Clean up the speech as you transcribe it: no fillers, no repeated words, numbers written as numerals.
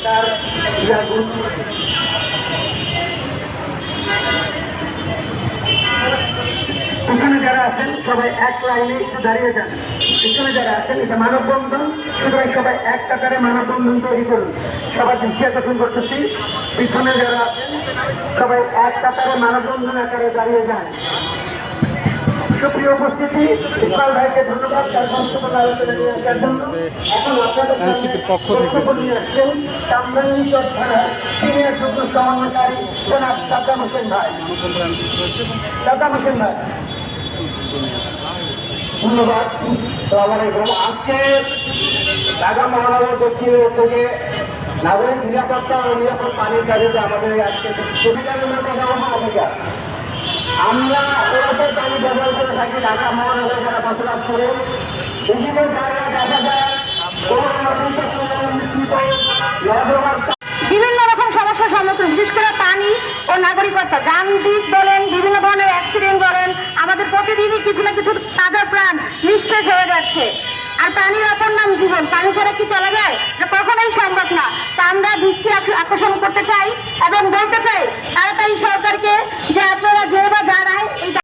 তার পিছনে যারা আছেন সবাই এক লাইনে একটু দাঁড়িয়ে যান। পিছনে যারা আছেন এটা মানববন্ধন, সুতরাং সবাই এক কাতারে মানববন্ধন তৈরি করুন। সবার দৃষ্টি আকর্ষণ করতেছি, পিছনে যারা আছেন সবাই এক কাতারে মানববন্ধন আকারে দাঁড়িয়ে যান। সুপ্রিয় উপস্থিতি, ইকবাল ভাইকে ধন্যবাদ তার সংক্ষিপ্ত আলোচনা নিয়ে আসার জন্য। এখন আপনাদের বক্তব্য নিয়ে আসছেন কামরাঙ্গীচর থানার সিনিয়র যুগ্ম সমন্বয়কারী জনাব সাদ্দাম হোসেন ভাই। সাদ্দাম হোসেন ভাই, ধন্যবাদ। আজকে ঢাকা মহানগর দক্ষিণ থেকে নাগরিক নিরাপত্তা ও নিরাপদ পানির কাজে আমাদের আজকে অধিকার আমরা ওদের পানি ব্যবহার করে থাকি। ঢাকা মহানগরে যারা বসবাস করে বিভিন্ন জায়গায় দেখা যায় বিভিন্ন রকম সমস্যার সম্মুখীন, বিশেষ করে পানি ও নাগরিকত্ব, যান দিক বলেন, বিভিন্ন ধরনের অ্যাক্সিডেন্ট বলেন, আমাদের প্রতিদিনই কিছু না কিছু তাজা প্রাণ নিঃশেষ হয়ে যাচ্ছে। আর পানির অপর নাম জীবন, পানি ছাড়া কি চলা যায়? এটা কখনোই সম্ভব না। তা আমরা দৃষ্টি আকর্ষণ করতে চাই এবং বলতে চাই তাড়াতাড়ি সরকারকে যে আপনারা যে বা যারাই এই